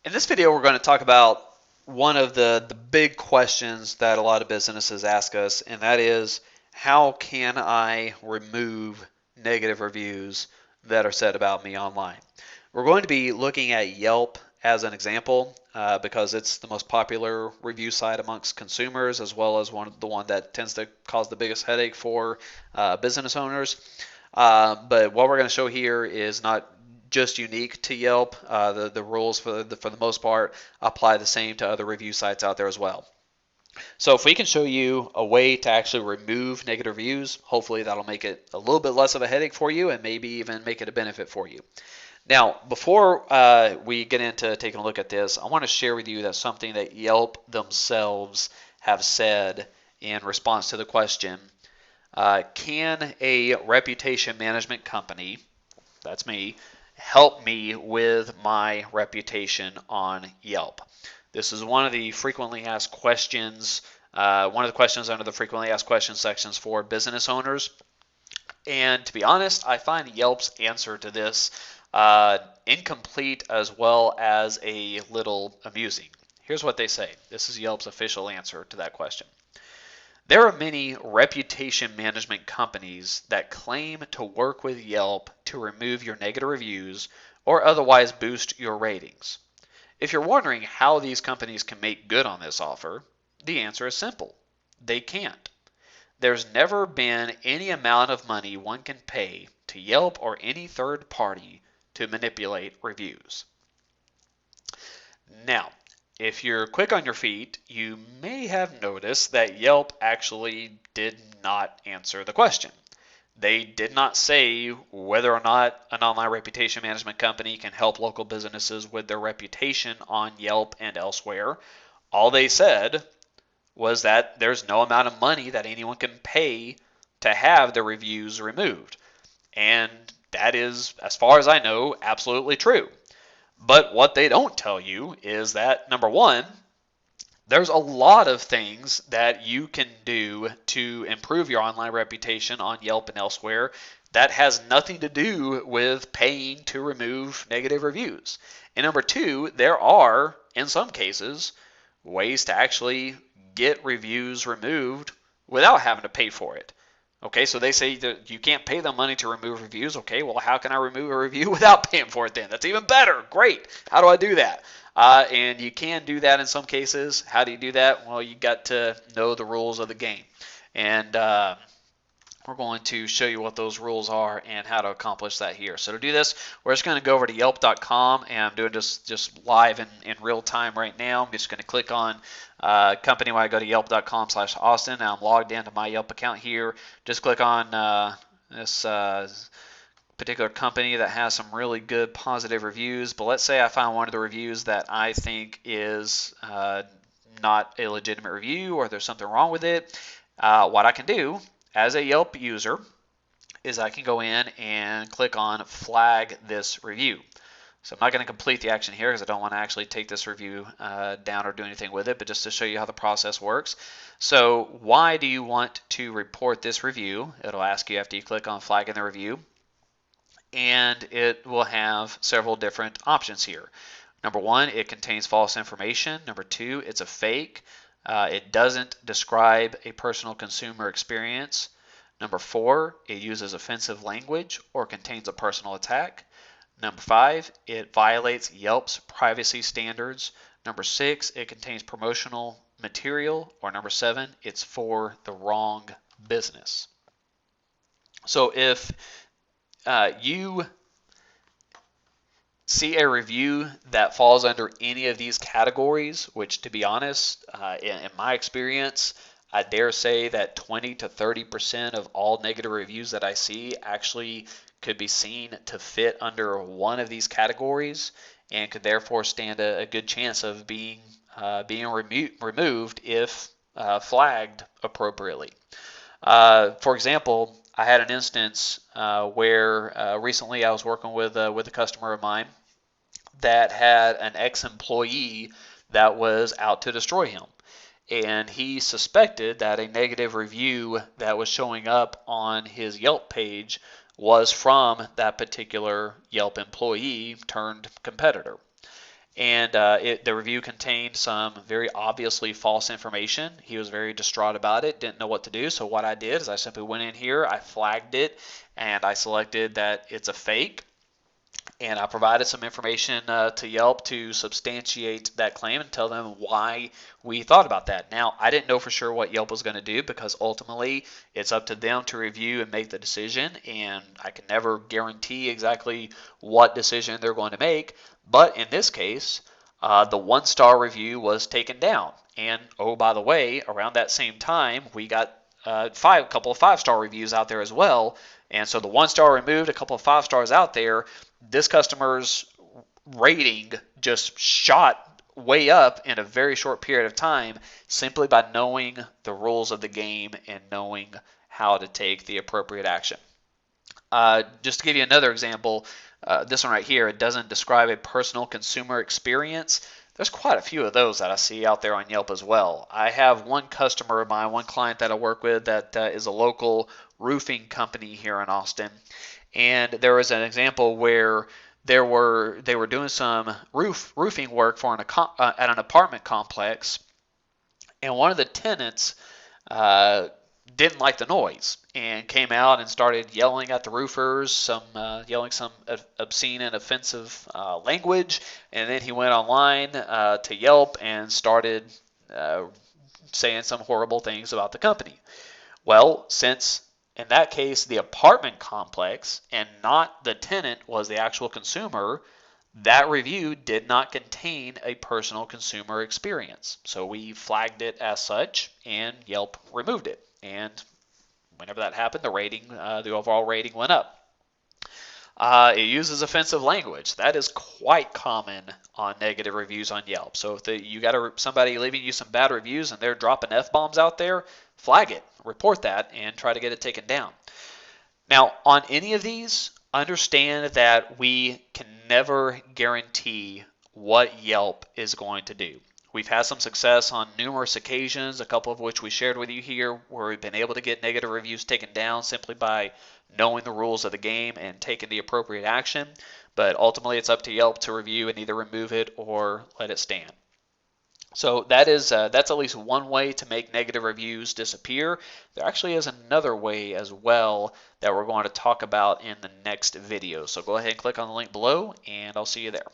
In this video, we're going to talk about one of the big questions that a lot of businesses ask us, and that is, how can I remove negative reviews that are said about me online? We're going to be looking at Yelp as an example because it's the most popular review site amongst consumers, as well as the one that tends to cause the biggest headache for business owners. But what we're going to show here is not just unique to Yelp. The rules for the most part apply the same to other review sites out there as well. So if we can show you a way to actually remove negative reviews, hopefully that'll make it a little bit less of a headache for you and maybe even make it a benefit for you. Now, before we get into taking a look at this, I want to share with you that something that Yelp themselves have said in response to the question, can a reputation management company, that's me, help me with my reputation on Yelp? This is one of the frequently asked questions, one of the questions under the frequently asked questions sections for business owners. And to be honest, I find Yelp's answer to this incomplete as well as a little amusing. Here's what they say. This is Yelp's official answer to that question. There are many reputation management companies that claim to work with Yelp to remove your negative reviews or otherwise boost your ratings. If you're wondering how these companies can make good on this offer, the answer is simple. They can't. There's never been any amount of money one can pay to Yelp or any third party to manipulate reviews. Now, if you're quick on your feet, you may have noticed that Yelp actually did not answer the question. They did not say whether or not an online reputation management company can help local businesses with their reputation on Yelp and elsewhere. All they said was that there's no amount of money that anyone can pay to have the reviews removed. And that is, as far as I know, absolutely true. But what they don't tell you is that, number one, there's a lot of things that you can do to improve your online reputation on Yelp and elsewhere that has nothing to do with paying to remove negative reviews. And number two, there are, in some cases, ways to actually get reviews removed without having to pay for it. Okay, so they say that you can't pay them money to remove reviews. Okay, well, how can I remove a review without paying for it then? That's even better. Great. How do I do that? And you can do that in some cases. How do you do that? Well, you got to know the rules of the game. And we're going to show you what those rules are and how to accomplish that here. So to do this, we're just going to go over to yelp.com, and I'm doing just live in real time right now. I'm just going to click on company when I go to yelp.com/Austin. Now I'm logged into my Yelp account here. Just click on this particular company that has some really good positive reviews. But let's say I find one of the reviews that I think is not a legitimate review, or there's something wrong with it. What I can do as a Yelp user is I can go in and click on flag this review. So I'm not going to complete the action here because I don't want to actually take this review down or do anything with it, but just to show you how the process works. So why do you want to report this review? It'll ask you after you click on flagging the review, and it will have several different options here. Number one, it contains false information. Number two, it's a fake. It doesn't describe a personal consumer experience. Number four, it uses offensive language or contains a personal attack. Number five, it violates Yelp's privacy standards. Number six, it contains promotional material. Or number seven, it's for the wrong business. So if you see a review that falls under any of these categories, which to be honest, in my experience, I dare say that 20 to 30% of all negative reviews that I see actually could be seen to fit under one of these categories and could therefore stand a good chance of being removed if flagged appropriately. For example, I had an instance where recently I was working with a customer of mine that had an ex-employee that was out to destroy him. And he suspected that a negative review that was showing up on his Yelp page was from that particular Yelp employee turned competitor. And the review contained some very obviously false information. He was very distraught about it, didn't know what to do. So what I did is I simply went in here, I flagged it, and I selected that it's a fake. And I provided some information to Yelp to substantiate that claim and tell them why we thought about that. Now, I didn't know for sure what Yelp was going to do because ultimately it's up to them to review and make the decision, and I can never guarantee exactly what decision they're going to make. But in this case, the 1-star review was taken down. And oh, by the way, around that same time, we got a couple of 5-star reviews out there as well. And so the 1-star removed, a couple of 5 stars out there. This customer's rating just shot way up in a very short period of time simply by knowing the rules of the game and knowing how to take the appropriate action. Just to give you another example, this one right here, it doesn't describe a personal consumer experience. There's quite a few of those that I see out there on Yelp as well. I have one customer of mine, one client that I work with that is a local roofing company here in Austin. And there was an example where they were doing some roofing work for at an apartment complex, and one of the tenants didn't like the noise and came out and started yelling at the roofers, yelling some obscene and offensive language. And then he went online to Yelp and started saying some horrible things about the company. Well, since in that case the apartment complex and not the tenant was the actual consumer, that review did not contain a personal consumer experience. So we flagged it as such, and Yelp removed it. And whenever that happened, the overall rating went up. It uses offensive language. That is quite common on negative reviews on Yelp. So if you got somebody leaving you some bad reviews and they're dropping F-bombs out there, flag it, report that, and try to get it taken down. Now, on any of these, understand that we can never guarantee what Yelp is going to do. We've had some success on numerous occasions, a couple of which we shared with you here, where we've been able to get negative reviews taken down simply by knowing the rules of the game and taking the appropriate action. But ultimately, it's up to Yelp to review and either remove it or let it stand. So that's at least one way to make negative reviews disappear. There actually is another way as well that we're going to talk about in the next video. So go ahead and click on the link below, and I'll see you there.